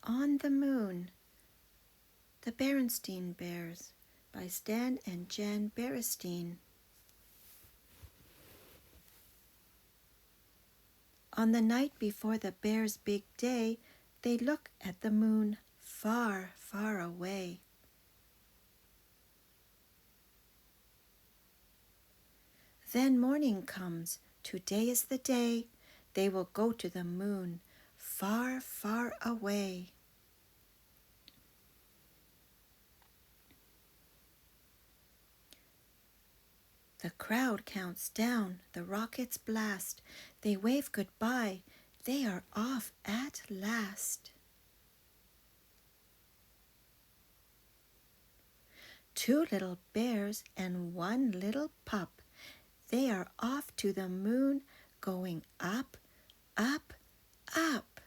on the Moon. The Berenstein Bears by Stan and Jan Berenstein. On the night before the bears' big day, they look at the moon far, far away. Then morning comes. Today is the day. They will go to the moon, far, far away. The crowd counts down, the rockets blast. They wave goodbye. They are off at last. Two little bears and one little pup. They are off to the moon, going up, up, up.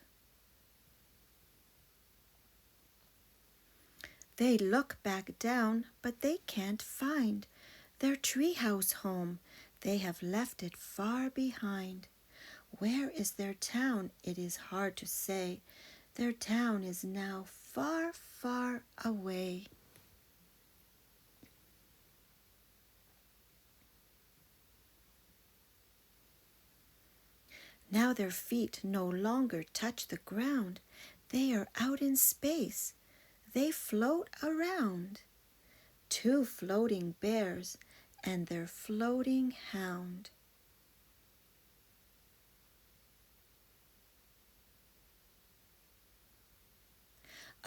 They look back down, but they can't find their treehouse home. They have left it far behind. Where is their town? It is hard to say. Their town is now far, far away. Now their feet no longer touch the ground. They are out in space. They float around. Two floating bears and their floating hound.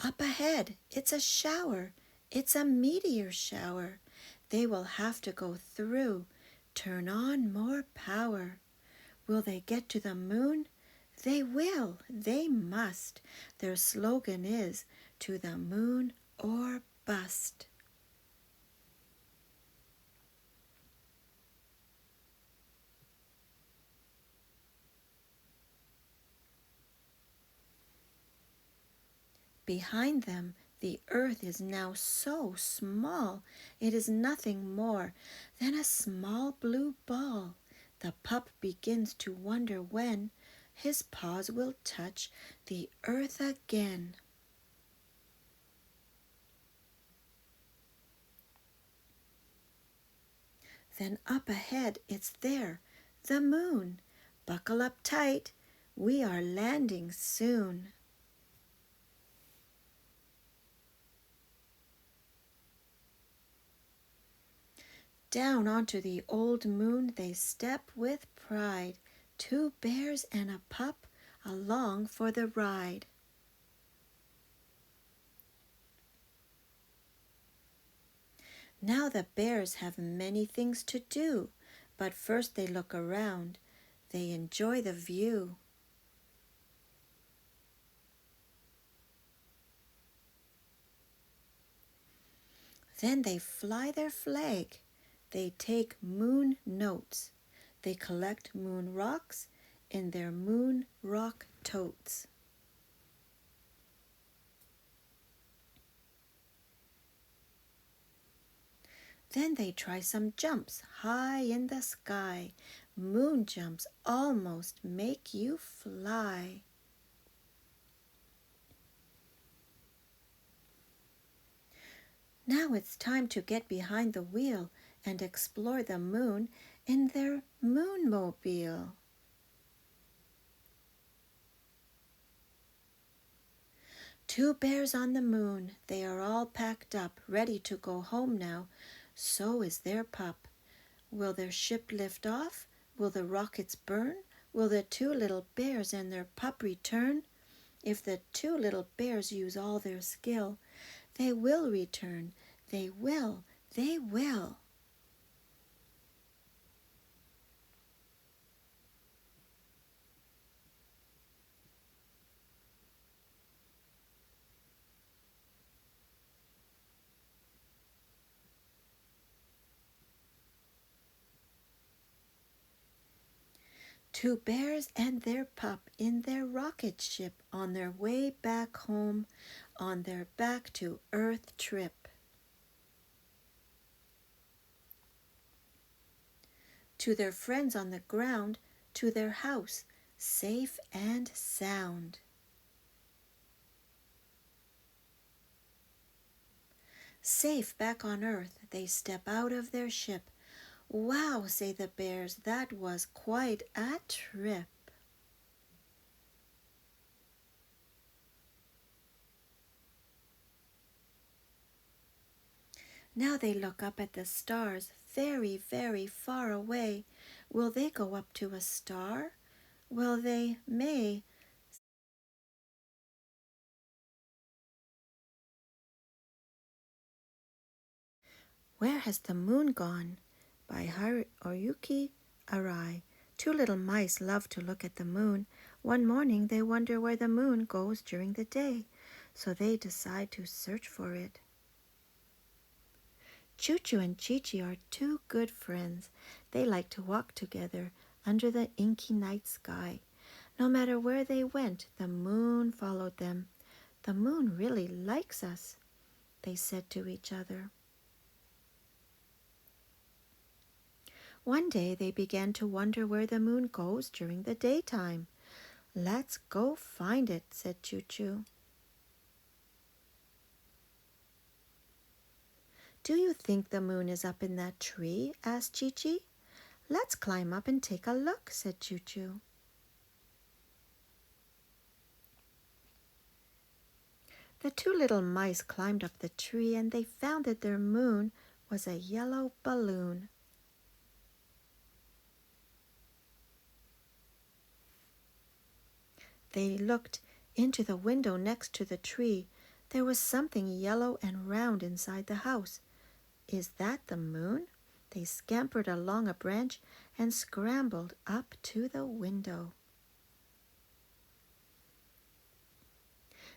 Up ahead, it's a shower. It's a meteor shower. They will have to go through. Turn on more power. Will they get to the moon? They will. They must. Their slogan is, to the moon or bust. Behind them, the earth is now so small, it is nothing more than a small blue ball. The pup begins to wonder when his paws will touch the earth again. Then up ahead, it's there, the moon. Buckle up tight, we are landing soon. Down onto the old moon they step with pride, two bears and a pup along for the ride. Now the bears have many things to do, but first they look around. They enjoy the view. Then they fly their flag. They take moon notes. They collect moon rocks in their moon rock totes. Then they try some jumps high in the sky. Moon jumps almost make you fly. Now it's time to get behind the wheel and explore the moon in their moonmobile. Two bears on the moon, they are all packed up, ready to go home now. So is their pup. Will their ship lift off? Will the rockets burn? Will the two little bears and their pup return? If the two little bears use all their skill, they will return. They will. They will. Two bears and their pup in their rocket ship on their way back home, on their back to Earth trip. To their friends on the ground, to their house, safe and sound. Safe back on Earth, they step out of their ship. Wow, say the bears, that was quite a trip. Now they look up at the stars, very, very far away. Will they go up to a star? Well, they may. Where has the moon gone? By Hiroyuki Arai. Two little mice love to look at the moon. One morning they wonder where the moon goes during the day, so they decide to search for it. Choo-Choo and Chi-Chi are two good friends. They like to walk together under the inky night sky. No matter where they went, the moon followed them. The moon really likes us, they said to each other. One day they began to wonder where the moon goes during the daytime. Let's go find it, said Choo-Choo. Do you think the moon is up in that tree? Asked Chi-Chi. Let's climb up and take a look, said Choo-Choo. The two little mice climbed up the tree and they found that their moon was a yellow balloon. They looked into the window next to the tree. There was something yellow and round inside the house. Is that the moon? They scampered along a branch and scrambled up to the window.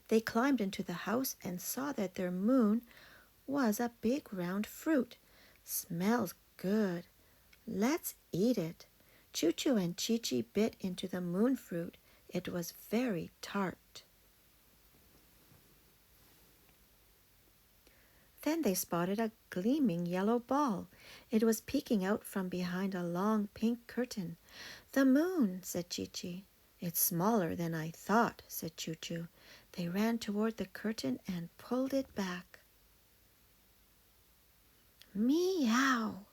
They climbed into the house and saw that their moon was a big round fruit. Smells good. Let's eat it. Choo-Choo and Chi-Chi bit into the moon fruit. It was very tart. Then they spotted a gleaming yellow ball. It was peeking out from behind a long pink curtain. The moon, said Chi-Chi. It's smaller than I thought, said Choo-Choo. They ran toward the curtain and pulled it back. Meow!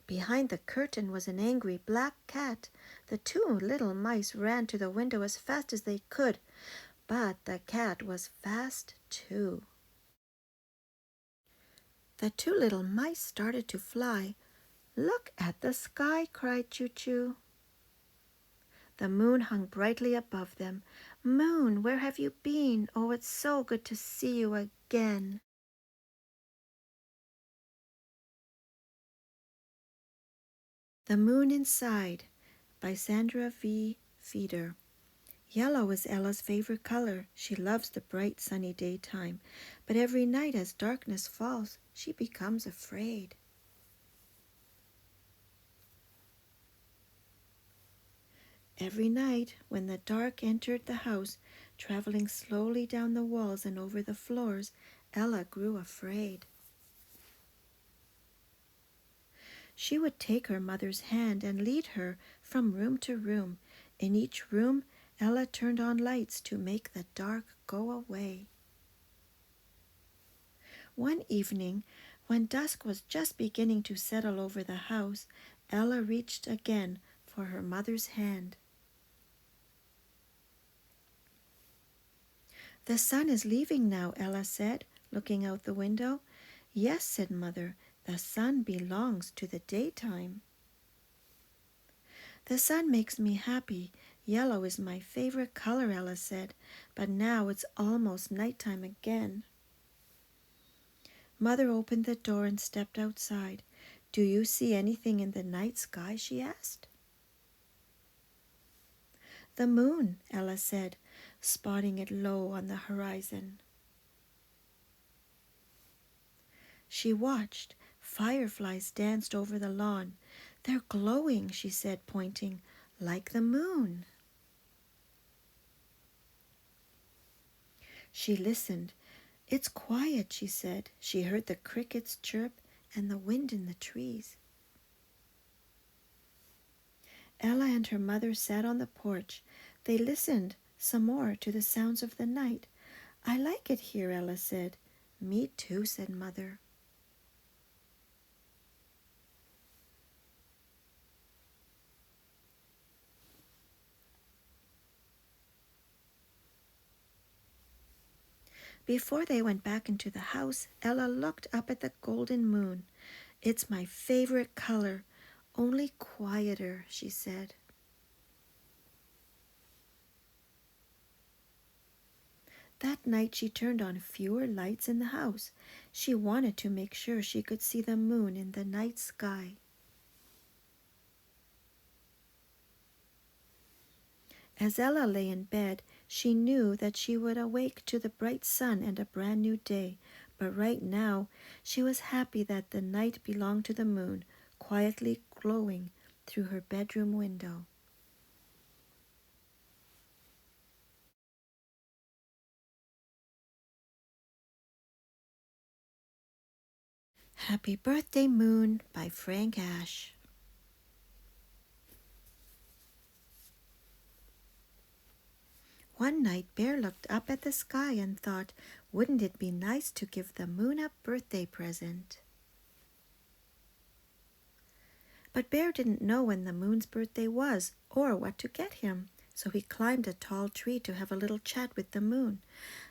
Behind the curtain was an angry black cat. The two little mice ran to the window as fast as they could, but the cat was fast too. The two little mice started to fly. Look at the sky, cried Choo-Choo. The moon hung brightly above them. Moon, where have you been? Oh, it's so good to see you again. The Moon Inside by Sandra V. Feeder. Yellow is Ella's favorite color. She loves the bright sunny daytime, but every night as darkness falls, she becomes afraid. Every night, when the dark entered the house, traveling slowly down the walls and over the floors, Ella grew afraid. She would take her mother's hand and lead her from room to room. In each room, Ella turned on lights to make the dark go away. One evening, when dusk was just beginning to settle over the house, Ella reached again for her mother's hand. The sun is leaving now, Ella said, looking out the window. Yes, said Mother, the sun belongs to the daytime. The sun makes me happy. Yellow is my favorite color, Ella said, but now it's almost nighttime again. Mother opened the door and stepped outside. Do you see anything in the night sky? She asked. The moon, Ella said, spotting it low on the horizon. She watched. Fireflies danced over the lawn. They're glowing, she said, pointing, like the moon. She listened. It's quiet, she said. She heard the crickets chirp and the wind in the trees. Ella and her mother sat on the porch. They listened some more to the sounds of the night. I like it here, Ella said. Me too, said Mother. Before they went back into the house, Ella looked up at the golden moon. It's my favorite color, only quieter, she said. That night she turned on fewer lights in the house. She wanted to make sure she could see the moon in the night sky. As Ella lay in bed, she knew that she would awake to the bright sun and a brand new day. But right now, she was happy that the night belonged to the moon, quietly glowing through her bedroom window. Happy Birthday Moon by Frank Asch. One night, Bear looked up at the sky and thought, wouldn't it be nice to give the moon a birthday present? But Bear didn't know when the moon's birthday was or what to get him, so he climbed a tall tree to have a little chat with the moon.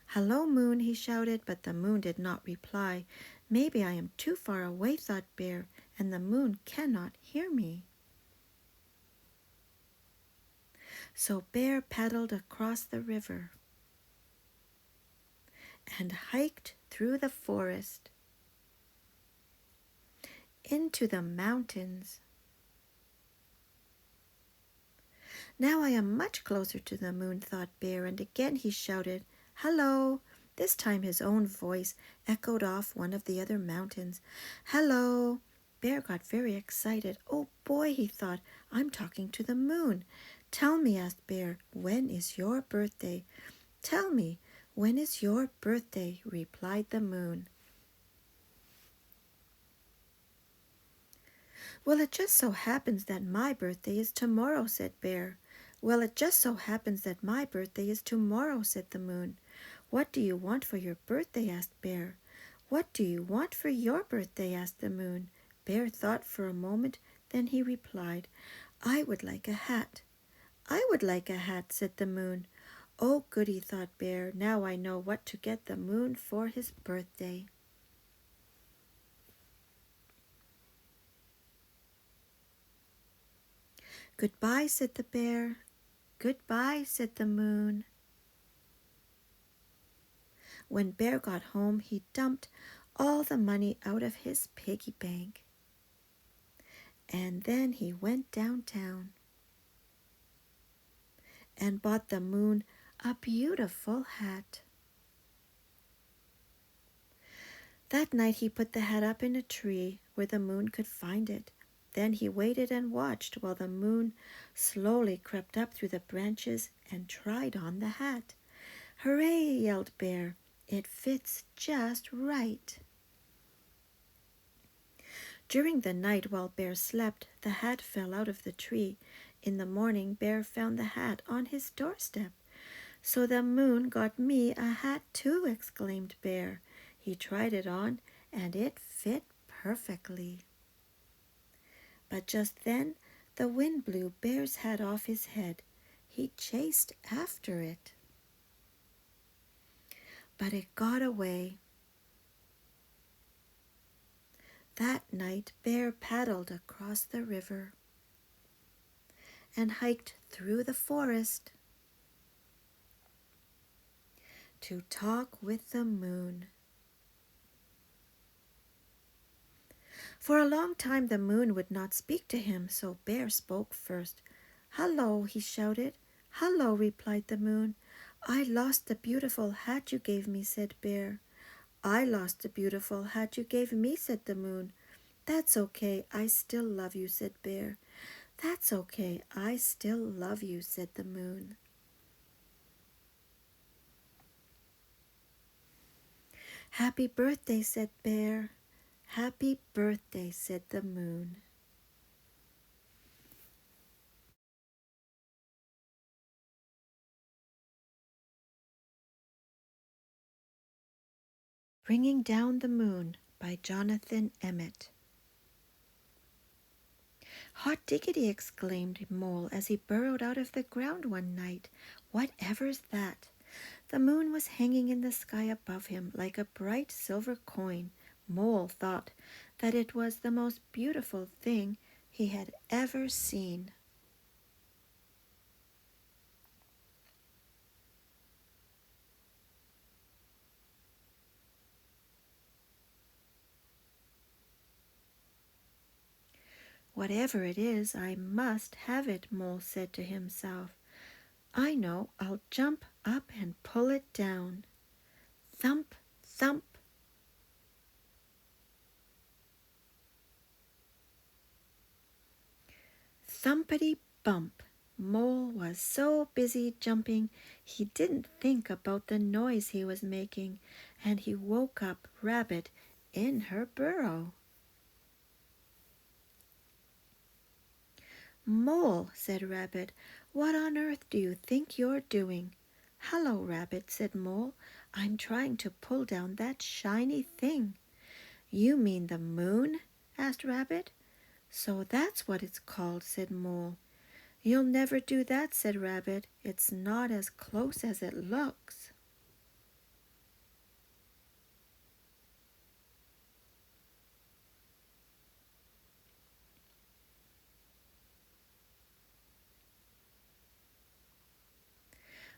Hello, moon, he shouted, but the moon did not reply. Maybe I am too far away, thought Bear, and the moon cannot hear me. So Bear paddled across the river and hiked through the forest into the mountains. Now I am much closer to the moon, thought Bear, and again he shouted, hello. This time his own voice echoed off one of the other mountains. Hello. Bear got very excited. Oh boy, he thought, I'm talking to the moon. Tell me, asked Bear, when is your birthday? Tell me, when is your birthday? Replied the moon. Well, it just so happens that my birthday is tomorrow, said Bear. Well, it just so happens that my birthday is tomorrow, said the moon. What do you want for your birthday? Asked Bear. What do you want for your birthday? Asked the moon. Bear thought for a moment, then he replied, I would like a hat. I would like a hat, said the moon. Oh, goody, thought Bear. Now I know what to get the moon for his birthday. Goodbye, said the bear. Goodbye, said the moon. When Bear got home, he dumped all the money out of his piggy bank. And then he went downtown and bought the moon a beautiful hat. That night he put the hat up in a tree where the moon could find it. Then he waited and watched while the moon slowly crept up through the branches and tried on the hat. Hooray, yelled Bear. It fits just right. During the night while Bear slept, the hat fell out of the tree. In the morning, Bear found the hat on his doorstep. So the moon got me a hat too, exclaimed Bear. He tried it on, and it fit perfectly. But just then, the wind blew Bear's hat off his head. He chased after it. But it got away. That night, Bear paddled across the river and hiked through the forest to talk with the moon. For a long time the moon would not speak to him, so Bear spoke first. Hello, he shouted. Hello, replied the moon. I lost the beautiful hat you gave me, said Bear. I lost the beautiful hat you gave me, said the moon. That's okay, I still love you, said Bear. That's okay, I still love you, said the moon. Happy birthday, said Bear. Happy birthday, said the moon. Bringing Down the Moon by Jonathan Emmett. Hot diggity, exclaimed Mole as he burrowed out of the ground one night. Whatever's that? The moon was hanging in the sky above him like a bright silver coin. Mole thought that it was the most beautiful thing he had ever seen. Whatever it is, I must have it, Mole said to himself. I know, I'll jump up and pull it down. Thump, thump. Thumpity bump. Mole was so busy jumping he didn't think about the noise he was making, and he woke up Rabbit in her burrow. Mole, said Rabbit, what on earth do you think you're doing? Hello, Rabbit, said Mole. I'm trying to pull down that shiny thing. You mean the moon? Asked Rabbit. So that's what it's called, said Mole. You'll never do that, said Rabbit. It's not as close as it looks.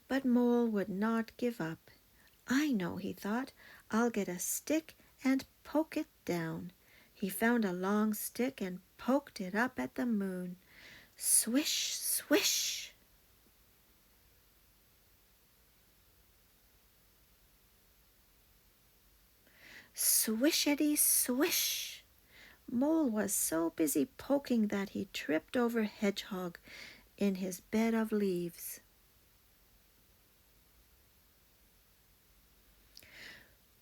But Mole would not give up. I know, he thought. I'll get a stick and poke it down. He found a long stick and poked it up at the moon. Swish, swish. Swishety swish. Mole was so busy poking that he tripped over Hedgehog in his bed of leaves.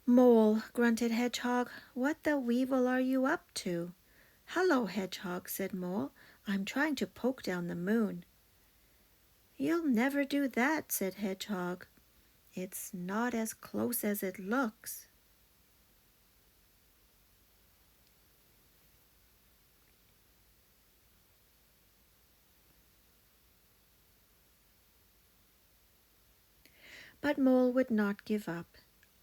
Mole, grunted Hedgehog, what the weevil are you up to? Hello, Hedgehog, said Mole. I'm trying to poke down the moon. You'll never do that, said Hedgehog. It's not as close as it looks. But Mole would not give up.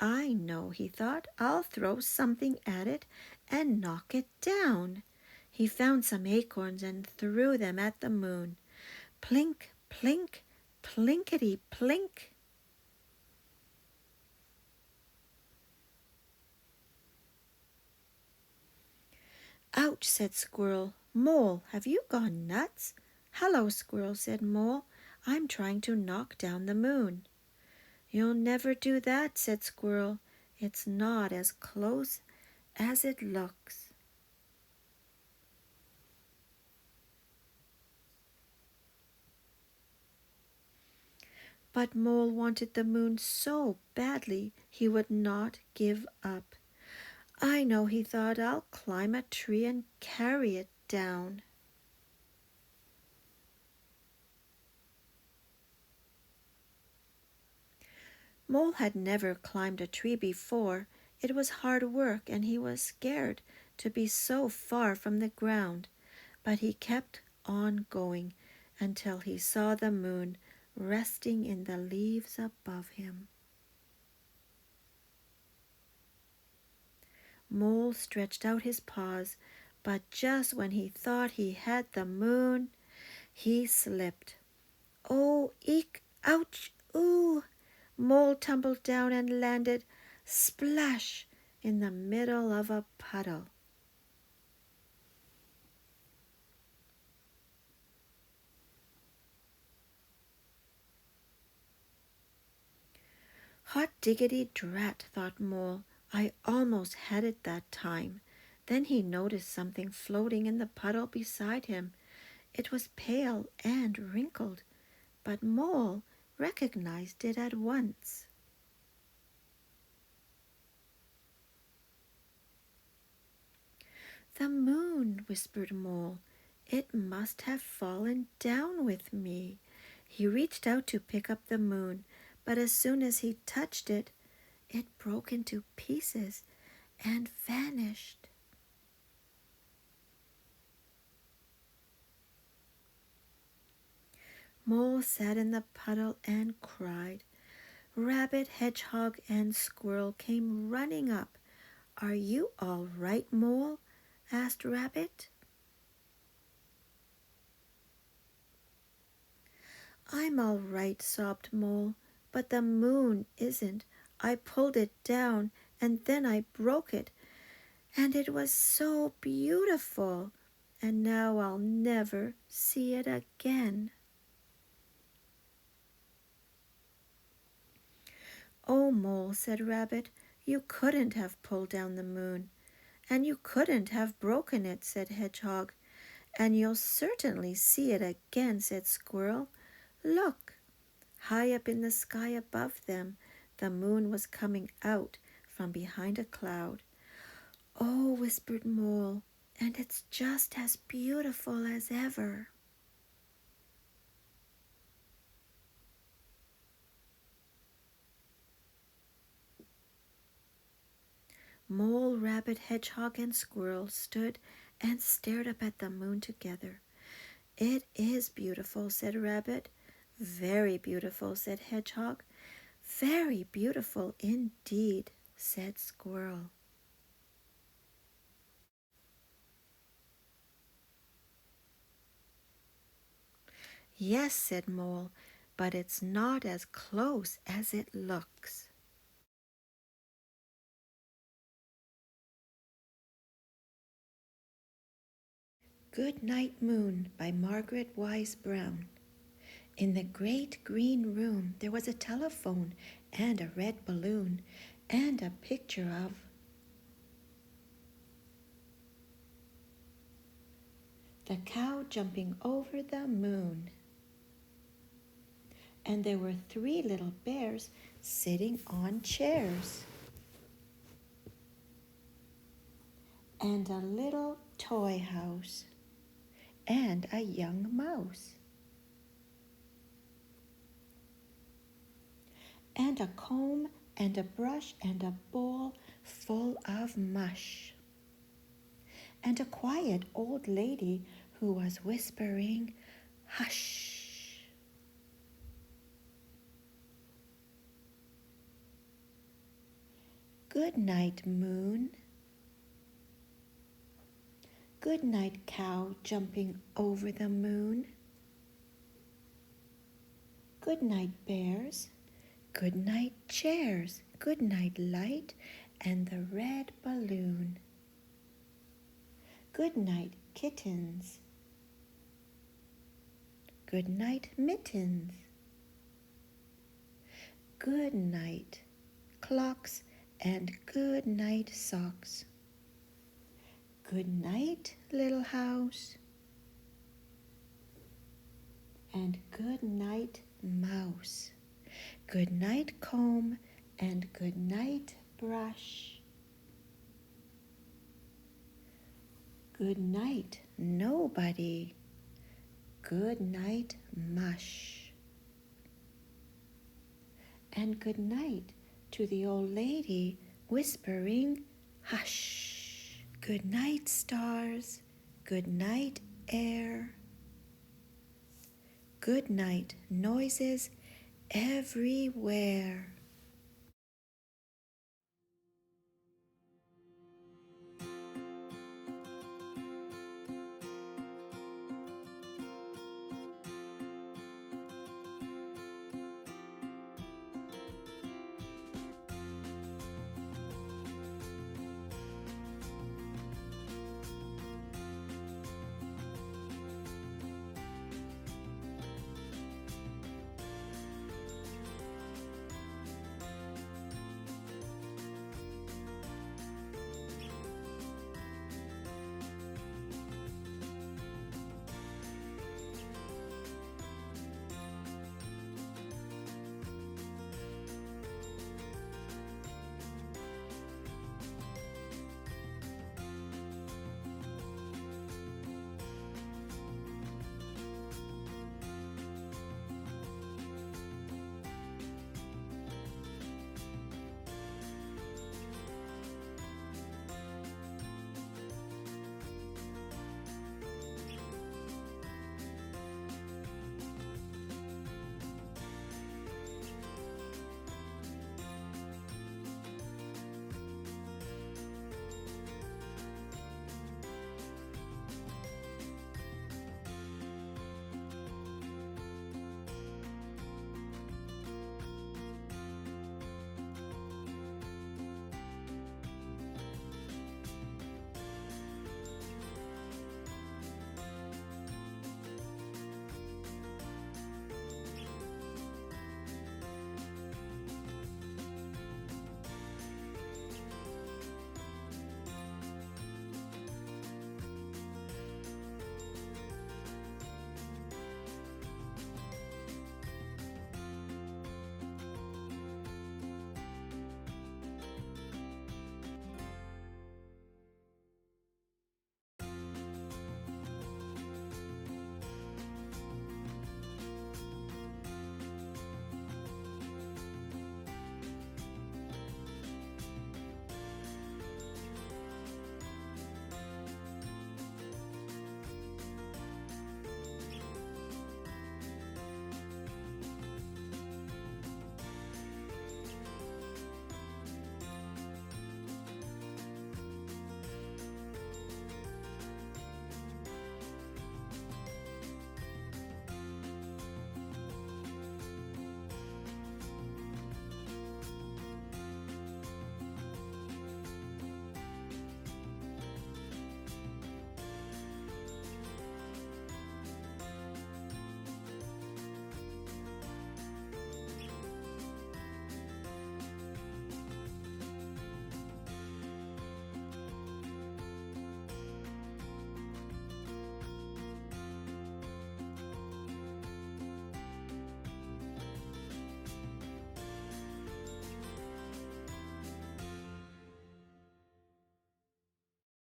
I know, he thought. I'll throw something at it and knock it down. He found some acorns and threw them at the moon. Plink, plink, plinkety, plink. Ouch, said Squirrel. Mole, have you gone nuts? Hello, Squirrel, said Mole. I'm trying to knock down the moon. You'll never do that, said Squirrel. It's not as close as it looks. But Mole wanted the moon so badly he would not give up. I know, he thought, I'll climb a tree and carry it down. Mole had never climbed a tree before. It was hard work, and he was scared to be so far from the ground. But he kept on going until he saw the moon resting in the leaves above him. Mole stretched out his paws, but just when he thought he had the moon, he slipped. Oh, eek, ouch, ooh! Mole tumbled down and landed splash in the middle of a puddle. Hot diggity drat, thought Mole. I almost had it that time. Then he noticed something floating in the puddle beside him. It was pale and wrinkled, but Mole recognized it at once. The moon, whispered Mole. It must have fallen down with me. He reached out to pick up the moon, but as soon as he touched it, it broke into pieces and vanished. Mole sat in the puddle and cried. Rabbit, Hedgehog, and Squirrel came running up. "Are you all right, Mole?" asked Rabbit. "I'm all right," sobbed Mole, "but the moon isn't. I pulled it down, and then I broke it, and it was so beautiful, and now I'll never see it again." "Oh, Mole," said Rabbit, "you couldn't have pulled down the moon, and you couldn't have broken it," said Hedgehog. "And you'll certainly see it again," said Squirrel. "Look!" High up in the sky above them, the moon was coming out from behind a cloud. "Oh," whispered Mole, "and it's just as beautiful as ever." Mole, Rabbit, Hedgehog, and Squirrel stood and stared up at the moon together. "It is beautiful," said Rabbit. "Very beautiful," said Hedgehog. "Very beautiful indeed," said Squirrel. "Yes," said Mole, "but it's not as close as it looks." Goodnight Moon by Margaret Wise Brown. In the great green room there was a telephone and a red balloon and a picture of the cow jumping over the moon. And there were 3 little bears sitting on chairs. And a little toy house. And a young mouse. And a comb and a brush and a bowl full of mush. And a quiet old lady who was whispering, "Hush." "Good night, moon." "Good night, cow jumping over the moon." "Good night, bears." "Good night, chairs." "Good night, light and the red balloon." "Good night, kittens." "Good night, mittens." "Good night, clocks and good night, socks." "Good night, little house." And good night, mouse. "Good night, comb and good night, brush." "Good night, nobody." "Good night, mush." And good night to the old lady whispering, "Hush." "Good night, stars." "Good night, air." "Good night, noises everywhere."